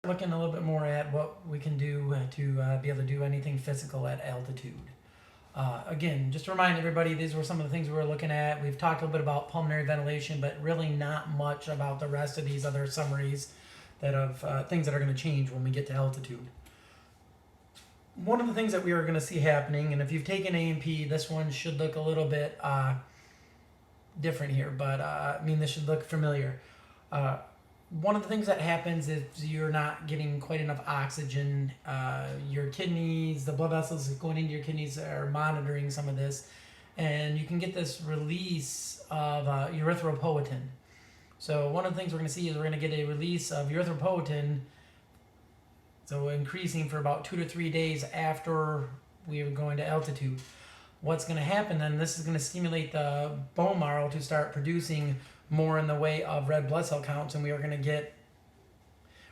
looking a little bit more at what we can do to be able to do anything physical at altitude. Again, just to remind everybody, these were some of the things we were looking at. We've talked a little bit about pulmonary ventilation, but really not much about the rest of these other summaries that of things that are going to change when we get to altitude. One of the things that we are going to see happening, and if you've taken A&P, this one should look a little bit different here, but I mean, this should look familiar. One of the things that happens is you're not getting quite enough oxygen. Your kidneys, the blood vessels going into your kidneys are monitoring some of this, and you can get this release of erythropoietin. So one of the things we're going to see is we're going to get a release of erythropoietin, so increasing for about 2 to 3 days after we are going to altitude. What's going to happen then, this is going to stimulate the bone marrow to start producing more in the way of red blood cell counts, and we are going to get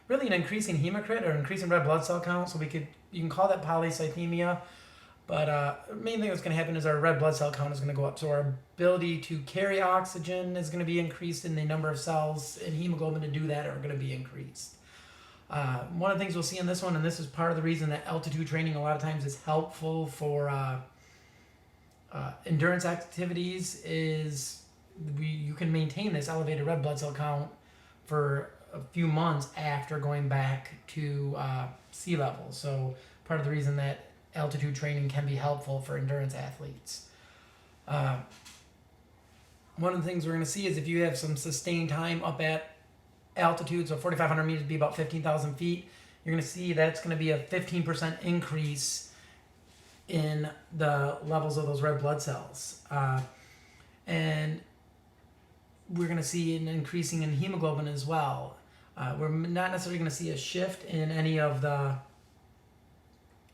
really an increase in hematocrit or increase in red blood cell count. So you can call that polycythemia, but the main thing that's going to happen is our red blood cell count is going to go up. So our ability to carry oxygen is going to be increased, and the number of cells in hemoglobin to do that are going to be increased. One of the things we'll see in this one, and this is part of the reason that altitude training a lot of times is helpful for endurance activities, is you can maintain this elevated red blood cell count for a few months after going back to sea level. So part of the reason that altitude training can be helpful for endurance athletes. One of the things we're going to see is if you have some sustained time up at altitude, so 4,500 meters would be about 15,000 feet, you're going to see that's going to be a 15% increase in the levels of those red blood cells. And we're going to see an increasing in hemoglobin as well. We're not necessarily going to see a shift in any of the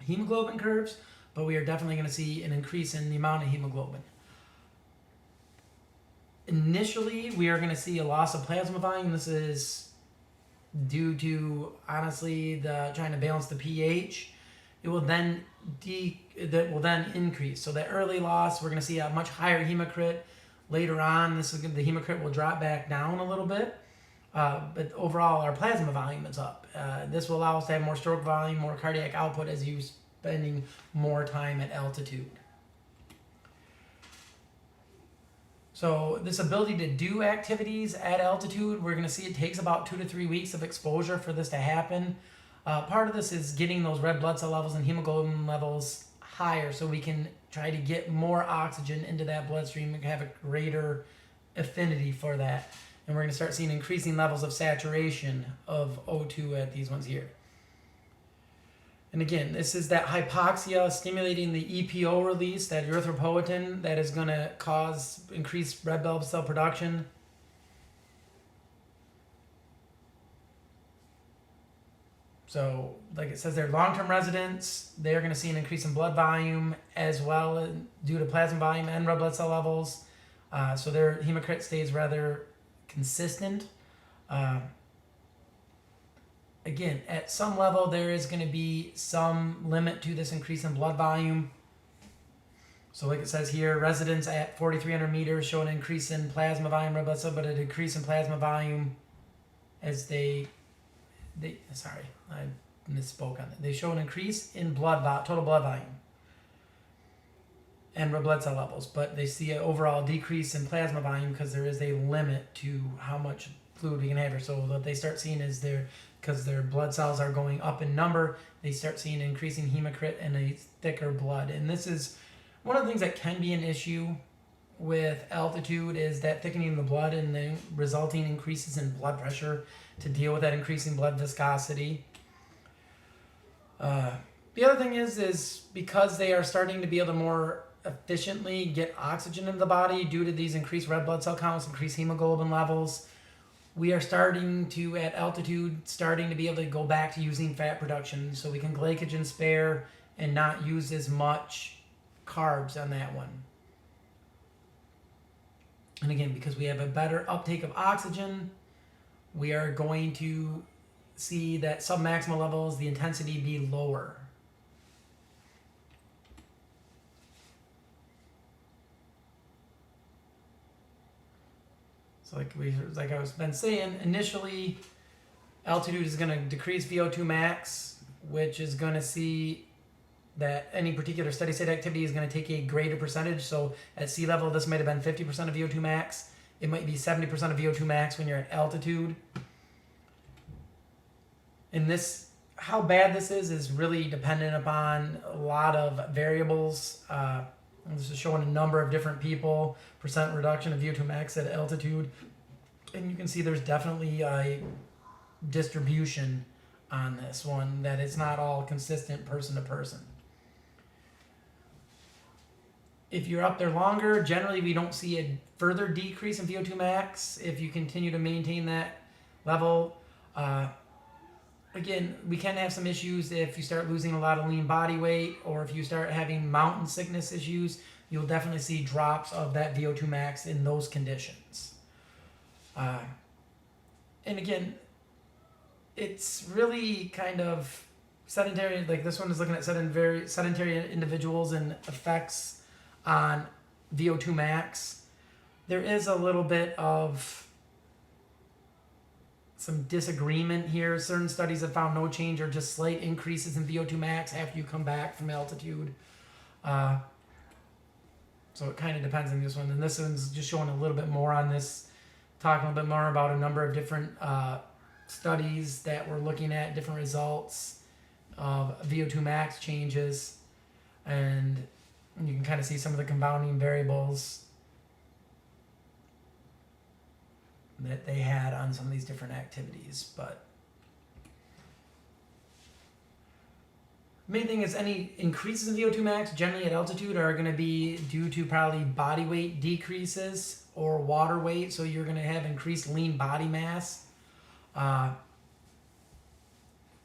hemoglobin curves, but we are definitely going to see an increase in the amount of hemoglobin. Initially, we are going to see a loss of plasma volume. This is due to, honestly, trying to balance the pH. It will then increase. So that early loss, we're going to see a much higher hematocrit. Later on, the hematocrit will drop back down a little bit, but overall, our plasma volume is up. This will allow us to have more stroke volume, more cardiac output as you're spending more time at altitude. So this ability to do activities at altitude, we're going to see it takes about 2 to 3 weeks of exposure for this to happen. Part of this is getting those red blood cell levels and hemoglobin levels higher so we can try to get more oxygen into that bloodstream and have a greater affinity for that. And we're going to start seeing increasing levels of saturation of O2 at these ones here. And again, this is that hypoxia stimulating the EPO release, that erythropoietin, that is going to cause increased red blood cell production. So, like it says there, long-term residents, they're going to see an increase in blood volume as well due to plasma volume and red blood cell levels. So their hematocrit stays rather consistent. Again, at some level, there is going to be some limit to this increase in blood volume. So like it says here, residents at 4,300 meters show an increase in plasma volume, red blood cell, but a decrease in plasma volume as sorry, I misspoke on that. They show an increase in total blood volume and red blood cell levels, but they see an overall decrease in plasma volume because there is a limit to how much fluid we can have here. So what they start seeing is because their blood cells are going up in number, they start seeing increasing hematocrit and a thicker blood. And this is one of the things that can be an issue with altitude, is that thickening of the blood and the resulting increases in blood pressure to deal with that increasing blood viscosity. The other thing is because they are starting to be able to more efficiently get oxygen into the body due to these increased red blood cell counts, increased hemoglobin levels, we are starting to, at altitude, to be able to go back to using fat production so we can glycogen spare and not use as much carbs on that one. And again, because we have a better uptake of oxygen, we are going to see that submaximal levels, the intensity be lower. So like I was been saying, initially Altitude is going to decrease VO2 max, which is going to see that any particular steady state activity is going to take a greater percentage. So at sea level, this might have been 50% of VO2 max. It might be 70% of VO2 max when you're at altitude. And this, how bad this is really dependent upon a lot of variables. This is showing a number of different people, percent reduction of VO2 max at altitude. And you can see there's definitely a distribution on this one, that it's not all consistent person to person. If you're up there longer, generally we don't see a further decrease in VO2 max if you continue to maintain that level. Again, we can have some issues if you start losing a lot of lean body weight, or if you start having mountain sickness issues. You'll definitely see drops of that VO2 max in those conditions. And again, it's really kind of sedentary. Like this one is looking at sedentary individuals and effects on VO2 max. There is a little bit of some disagreement here. Certain studies have found no change or just slight increases in VO2 max after you come back from altitude. So it kind of depends on this one. And this one's just showing a little bit more on this, talking a little bit more about a number of different studies that were looking at different results of VO2 max changes. And you can kind of see some of the confounding variables that they had on some of these different activities. But main thing is any increases in VO2 max generally at altitude are going to be due to probably body weight decreases or water weight. So you're going to have increased lean body mass.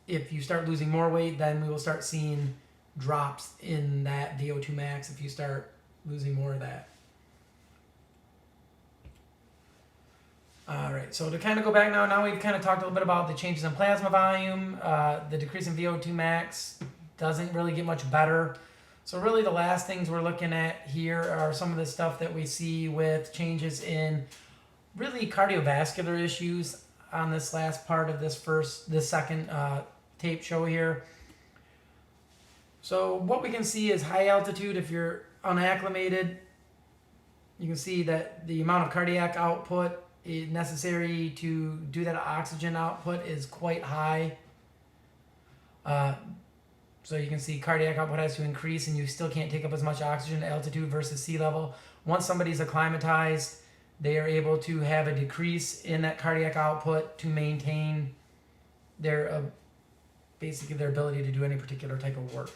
If you start losing more weight, then we will start seeing drops in that VO2 max if you start losing more of that. All right, so to kind of go back now we've kind of talked a little bit about the changes in plasma volume. The decrease in VO2 max doesn't really get much better. So really the last things we're looking at here are some of the stuff that we see with changes in really cardiovascular issues on this last part of this second tape show here. So what we can see is high altitude, if you're unacclimated, you can see that the amount of cardiac output necessary to do that oxygen output is quite high. So you can see cardiac output has to increase and you still can't take up as much oxygen at altitude versus sea level. Once somebody's acclimatized, they are able to have a decrease in that cardiac output to maintain their basically their ability to do any particular type of work.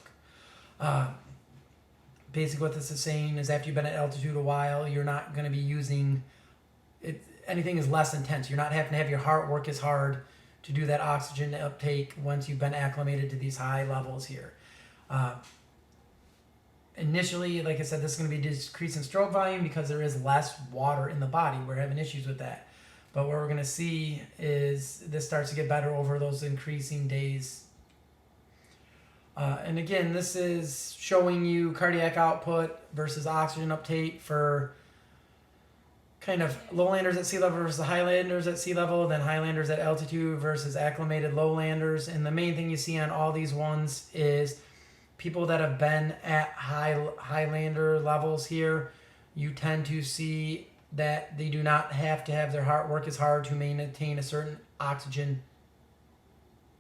Basically what this is saying is after you've been at altitude a while, you're not going to be using it. Anything is less intense. You're not having to have your heart work as hard to do that oxygen uptake once you've been acclimated to these high levels here. Initially, like I said, this is going to be a decrease in stroke volume because there is less water in the body. We're having issues with that. But what we're going to see is this starts to get better over those increasing days. And again, this is showing you cardiac output versus oxygen uptake for kind of lowlanders at sea level versus highlanders at sea level, then highlanders at altitude versus acclimated lowlanders. And the main thing you see on all these ones is people that have been at highlander levels here, you tend to see that they do not have to have their heart work as hard to maintain a certain oxygen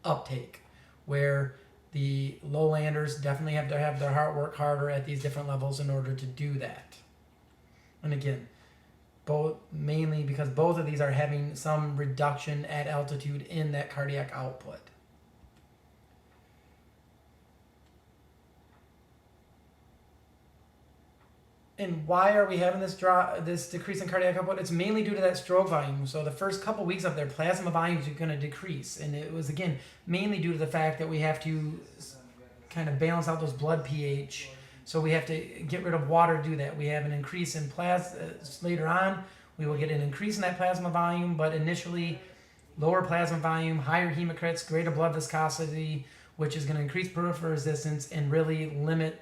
uptake, where the lowlanders definitely have to have their heart work harder at these different levels in order to do that. And again, mainly because both of these are having some reduction at altitude in that cardiac output. And why are we having this decrease in cardiac output? It's mainly due to that stroke volume. So the first couple weeks up there, plasma volumes are going to decrease. And it was, again, mainly due to the fact that we have to kind of balance out those blood pH. So we have to get rid of water to do that. We have an increase in plasma. Later on, we will get an increase in that plasma volume. But initially, lower plasma volume, higher hemocrits, greater blood viscosity, which is going to increase peripheral resistance and really limit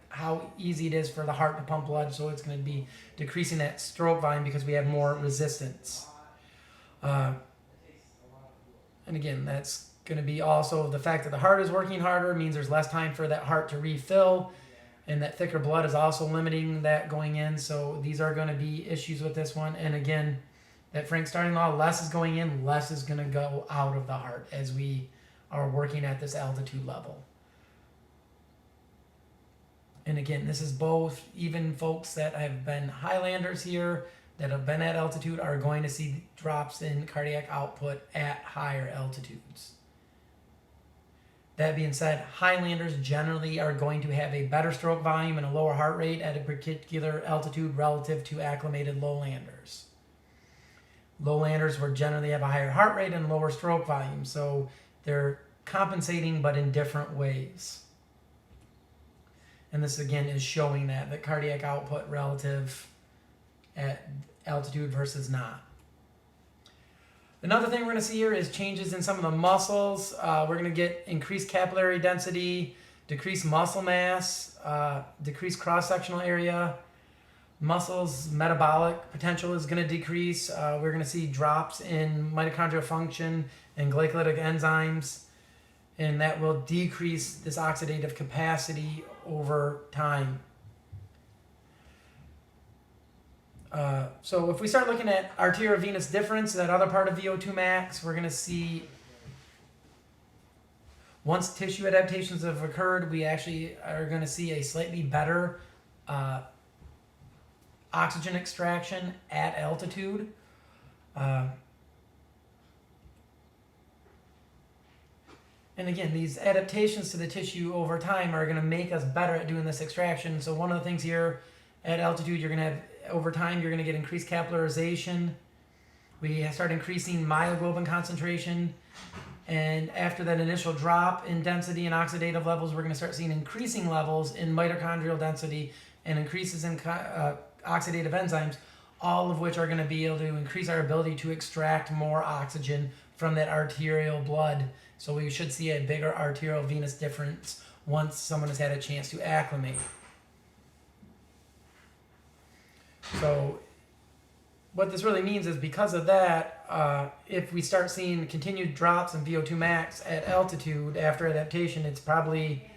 how easy it is for the heart to pump blood. So it's going to be decreasing that stroke volume because we have more resistance. And And again, that's going to be also the fact that the heart is working harder means there's less time for that heart to refill, and that thicker blood is also limiting that going in. So these are going to be issues with this one. And again, that Frank starting law, less is going in, less is going to go out of the heart as we are working at this altitude level. And again, this is both, even folks that have been Highlanders here, that have been at altitude, are going to see drops in cardiac output at higher altitudes. That being said, Highlanders generally are going to have a better stroke volume and a lower heart rate at a particular altitude relative to acclimated lowlanders. Lowlanders will generally have a higher heart rate and lower stroke volume, so they're compensating but in different ways. And this again is showing that cardiac output relative at altitude versus not. Another thing we're going to see here is changes in some of the muscles. We're going to get increased capillary density, decreased muscle mass, decreased cross-sectional area. Muscles metabolic potential is going to decrease. We're going to see drops in mitochondrial function and glycolytic enzymes, and that will decrease this oxidative capacity over time. So if we start looking at arteriovenous difference, that other part of VO2 max, we're going to see once tissue adaptations have occurred, we actually are going to see a slightly better oxygen extraction at altitude. And again, these adaptations to the tissue over time are going to make us better at doing this extraction. So one of the things here at altitude, you're going to have, over time, you're going to get increased capillarization. We start increasing myoglobin concentration. And after that initial drop in density and oxidative levels, we're going to start seeing increasing levels in mitochondrial density and increases in oxidative enzymes, all of which are going to be able to increase our ability to extract more oxygen from that arterial blood. So we should see a bigger arterial venous difference once someone has had a chance to acclimate. So what this really means is because of that, if we start seeing continued drops in VO2 max at altitude after adaptation, it's probably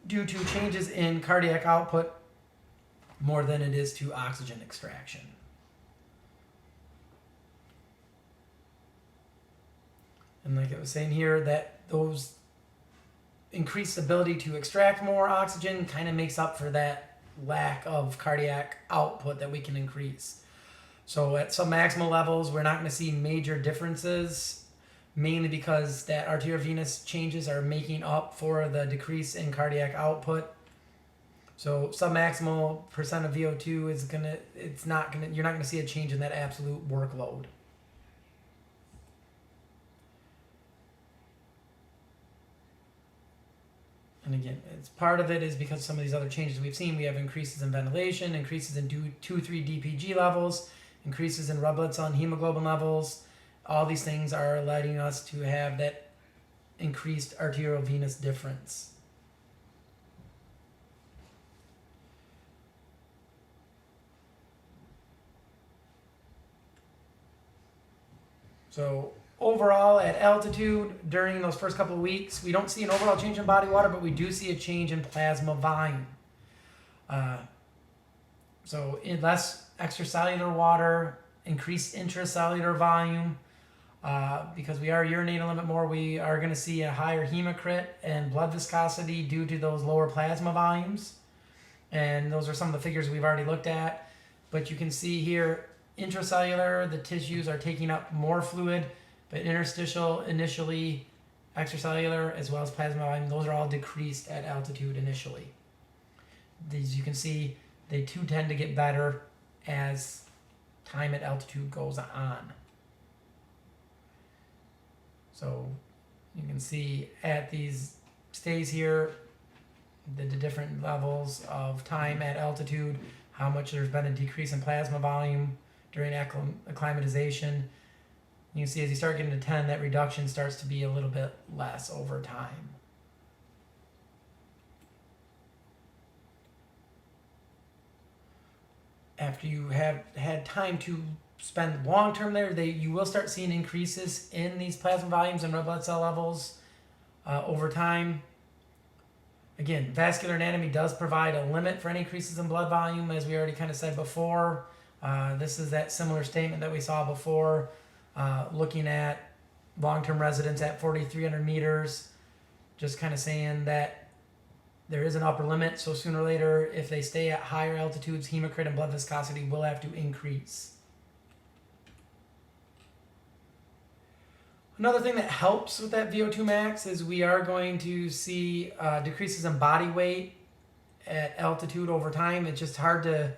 due to changes in cardiac output more than it is to oxygen extraction. And like I was saying here, that those increased ability to extract more oxygen kind of makes up for that lack of cardiac output that we can increase. So at submaximal levels, we're not going to see major differences, mainly because that arteriovenous changes are making up for the decrease in cardiac output. So submaximal percent of VO2 is you're not gonna see a change in that absolute workload. And again, it's part of it is because some of these other changes we've seen. We have increases in ventilation, increases in 2-3 DPG levels, increases in red blood cell and hemoglobin levels. All these things are letting us to have that increased arteriovenous difference. So overall, at altitude, during those first couple of weeks, we don't see an overall change in body water, but we do see a change in plasma volume. So in less extracellular water, increased intracellular volume. Because we are urinating a little bit more, we are going to see a higher hematocrit and blood viscosity due to those lower plasma volumes. And those are some of the figures we've already looked at. But you can see here, intracellular, the tissues are taking up more fluid, but interstitial, initially, extracellular, as well as plasma volume, those are all decreased at altitude initially. These you can see, they too tend to get better as time at altitude goes on. So you can see at these stays here, the different levels of time at altitude, how much there's been a decrease in plasma volume during acclimatization. You can see as you start getting to 10, that reduction starts to be a little bit less over time. After you have had time to spend long term there, you will start seeing increases in these plasma volumes and red blood cell levels over time. Again, vascular anatomy does provide a limit for any increases in blood volume, as we already kind of said before. This is that similar statement that we saw before, looking at long-term residents at 4,300 meters, just kind of saying that there is an upper limit, so sooner or later, if they stay at higher altitudes, hematocrit and blood viscosity will have to increase. Another thing that helps with that VO2 max is we are going to see decreases in body weight at altitude over time. It's just hard to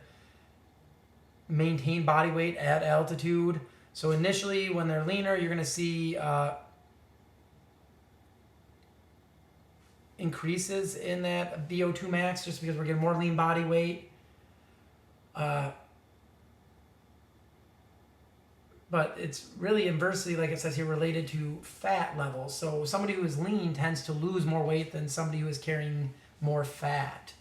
maintain body weight at altitude. So initially, when they're leaner, you're going to see increases in that VO2 max just because we're getting more lean body weight. But it's really inversely, like it says here, related to fat levels. So somebody who is lean tends to lose more weight than somebody who is carrying more fat.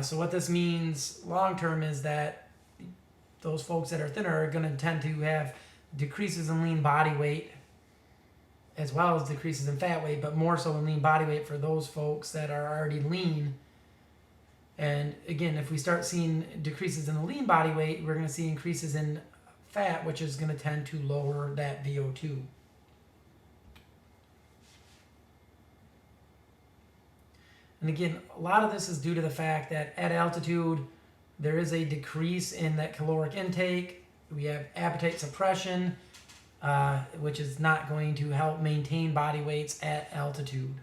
So what this means long term is that those folks that are thinner are going to tend to have decreases in lean body weight as well as decreases in fat weight, but more so in lean body weight for those folks that are already lean. And again, if we start seeing decreases in the lean body weight, we're going to see increases in fat, which is going to tend to lower that VO2. And again, a lot of this is due to the fact that at altitude, there is a decrease in that caloric intake. We have appetite suppression, which is not going to help maintain body weights at altitude.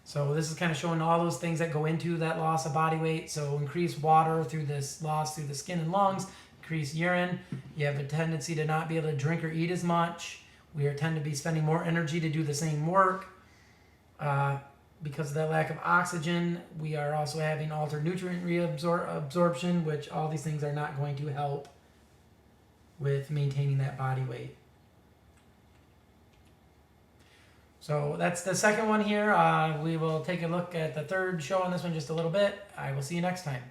So this is kind of showing all those things that go into that loss of body weight. So increased water through this loss through the skin and lungs, increased urine. You have a tendency to not be able to drink or eat as much. We tend to be spending more energy to do the same work. Because of that lack of oxygen, we are also having altered nutrient reabsorption, which all these things are not going to help with maintaining that body weight. So that's the second one here. We will take a look at the third show on this one just a little bit. I will see you next time.